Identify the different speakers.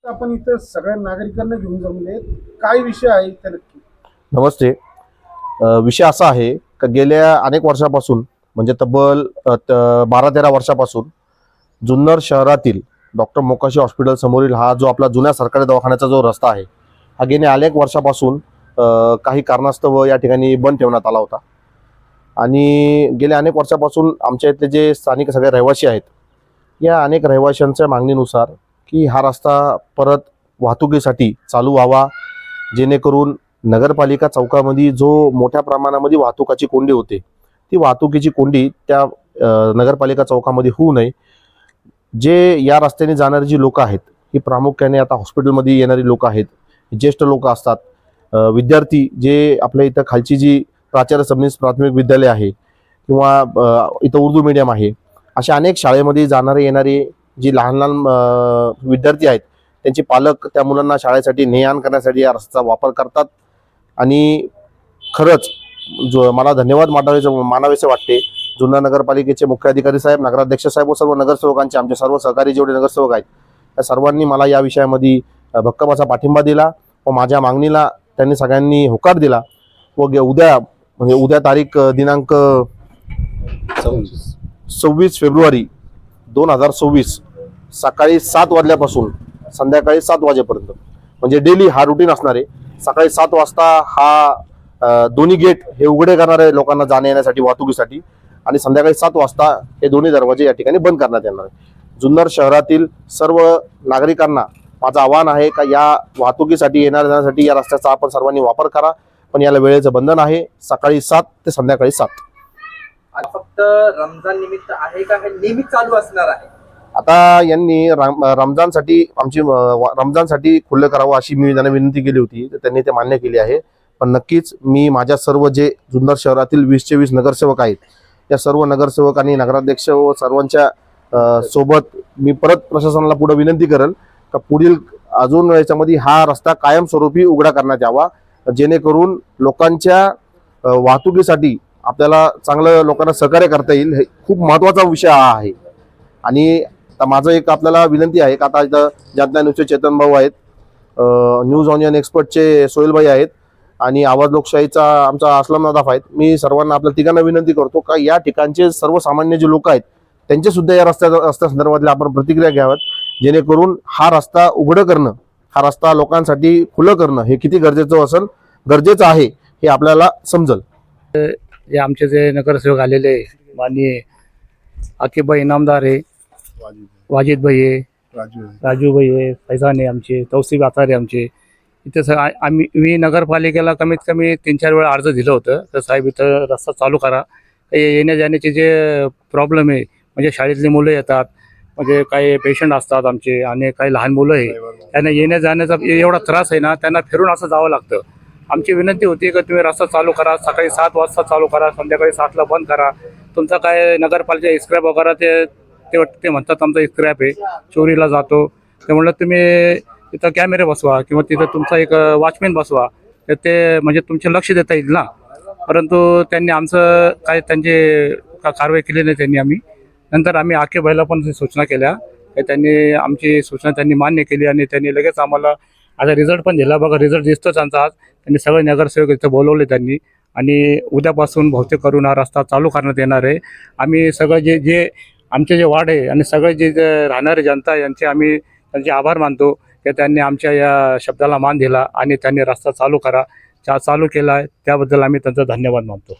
Speaker 1: आपण इथं सगळ्या नागरिकांना घेऊन जमले, काय विषय आहे इथे नक्की?
Speaker 2: नमस्ते. विषय असा आहे का गेल्या अनेक वर्षापासून म्हणजे तब्बल 12-13 वर्षापासून जुन्नर शहरातील डॉक्टर मोकाशी हॉस्पिटल समोरील हा जो आपला जुन्या सरकारी दवाखान्याचा जो रस्ता आहे हा गेल्या अनेक वर्षापासून काही कारणास्तव या ठिकाणी बंद ठेवण्यात आला होता आणि गेल्या अनेक वर्षापासून आमच्या इथले जे स्थानिक सगळे रहिवासी आहेत या अनेक रहिवाशांच्या मागणीनुसार की हा रस्ता परत वाहतुकीसाठी चालू व्हावा, जेणेकरून नगरपालिका चौकामध्ये जो मोठ्या प्रमाणामध्ये वाहतुकाची कोंडी होते ती वाहतुकीची कोंडी त्या नगरपालिका चौकामध्ये होऊ नये. जे या रस्त्याने जाणारी जी लोक आहेत ही प्रामुख्याने आता हॉस्पिटलमध्ये येणारी लोक आहेत, ज्येष्ठ लोक असतात, विद्यार्थी जे आपल्या इथं खालची जी प्राचार्य सबनीस प्राथमिक विद्यालय आहे किंवा इथं उर्दू मीडियम आहे, अशा अनेक शाळेमध्ये जाणारे येणारे जी लहान लहान विद्यार्थी आहेत त्यांचे पालक त्या मुलांना शाळेसाठी ने आण करण्यासाठी या रस्त्याचा वापर करतात. आणि खरंच जो मला धन्यवाद मानावेसे वाटते जुन्नर नगरपालिकेचे मुख्य अधिकारी साहेब, नगराध्यक्ष साहेब व सर्व नगरसेवकांचे, आमचे सर्व सहकारी जेवढे नगरसेवक आहेत त्या सर्वांनी मला या विषयामध्ये भक्कम असा पाठिंबा दिला व माझ्या मागणीला त्यांनी सगळ्यांनी होकार दिला. व उद्या म्हणजे उद्या तारीख दिनांक 26 फेब्रुवारी 2026 सकाळी 7 वाजल्यापासून संध्याकाळी 7 वाजेपर्यंत म्हणजे डेली हा रुटीन असणार आहे. सकाळी 7 वाजता हा दोन्ही गेट हे उघडे करणार आहे लोकांना जाण्या येण्यासाठी वाहतुकीसाठी आणि संध्याकाळी 7 वाजता हे दोन्ही दरवाजे या ठिकाणी बंद करण्यात येणार आहे. जुन्नर शहरातील सर्व नागरिकांना माझं आवाहन आहे का या वाहतुकीसाठी येणार जाण्यासाठी या रस्त्याचा आपण सर्वांनी वापर करा, पण याला वेळेचं बंधन आहे सकाळी 7 ते संध्याकाळी 7.
Speaker 3: आज फक्त रमजान निमित्त आहे का हे नेहमीच चालू असणार आहे?
Speaker 2: आता यांनी रमजानसाठी रमजानसाठी खुलं करावं अशी मी त्यांना विनंती केली होती, तर त्यांनी ते मान्य केली आहे. पण नक्कीच मी माझ्या सर्व जे जुन्नर शहरातील 20चे 20 नगरसेवक आहेत त्या सर्व नगरसेवक आणि नगराध्यक्ष व सर्वांच्या सोबत मी परत प्रशासनाला पुढे विनंती करेल का पुढील अजून याच्यामध्ये हा रस्ता कायमस्वरूपी उघडा करण्यात यावा, जेणेकरून लोकांच्या वाहतुकीसाठी आपल्याला चांगलं लोकांना सहकार्य करता येईल. हे खूप महत्त्वाचा विषय हा आहे. आणि आता माझं एक आपल्याला विनंती आहे का आता इथं जनता न्यूजचे चेतन भाऊ आहेत, न्यूज ऑनियन एक्सपर्टचे सोहेलभाई आहेत आणि आवाज लोकशाहीचा आमचा असलम नदाफ आहेत. मी सर्वांना आपल्या तिघांना विनंती करतो का या ठिकाणचे सर्वसामान्य जे लोक आहेत त्यांचे सुद्धा या रस्त्या संदर्भातल्या आपण प्रतिक्रिया घ्याव्यात, जेणेकरून हा रस्ता उघडं करणं, हा रस्ता लोकांसाठी खुलं करणं हे किती गरजेचं आहे हे आपल्याला समजल.
Speaker 4: जे आमचे जे नगरसेवक आलेले माननीय आकिब भाई इनामदार आहे, वाजिद भाई आहे, राजू भाई आहे, फैजान आहे, आमचे तौसिफ आतारे आमचे इथे मी नगरपालिकेला कमीत कमी 3-4 वेळा अर्ज दिलं होतं तर साहेब इथं रस्ता चालू करा. येण्या जाण्याचे जे प्रॉब्लेम आहे म्हणजे शाळेतली मुलं येतात, म्हणजे काही पेशंट असतात आमचे आणि काही लहान मुलं आहे त्यांना येण्या जाण्याचा एवढा त्रास आहे ना, त्यांना फिरून असं जावं लागतं. आमची विनंती होती की तुम्ही रस्ता चालू करा, सकाळी 7 वाजता चालू करा, संध्याकाळी 7ला बंद करा. तुमचा काय नगरपालिका स्क्रॅप वगैरे ते म्हणतात आमचा स्क्रॅप आहे चोरीला जातो, ते म्हणलं तुम्ही तिथं कॅमेरे बसवा किंवा तिथं तुमचा एक वॉचमॅन बसवा, तर ते म्हणजे तुमचे लक्ष देता येईल ना. परंतु त्यांनी आमचं काय त्यांची कारवाई केली नाही त्यांनी. नंतर आम्ही आके भाईला पण सूचना केल्या, त्यांनी आमची सूचना त्यांनी मान्य केली आणि त्यांनी लगेच आम्हाला आता रिझल्ट पण दिला. बघा रिझल्ट दिसतो त्यांचा. आज त्यांनी सगळे नगरसेवक इथं बोलवले त्यांनी आणि उद्यापासून बहुतेक करून हा रस्ता चालू करण्यात येणार आहे. आम्ही सगळं जे आमचे जे वार्ड आहे आणि सगळे जे राहणारे जनता यांचे आम्ही त्यांचे आभार मानतो की त्यांनी आमच्या या शब्दाला मान दिला आणि त्यांनी रस्ता चालू केला आहे, त्याबद्दल आम्ही त्यांचा धन्यवाद मानतो.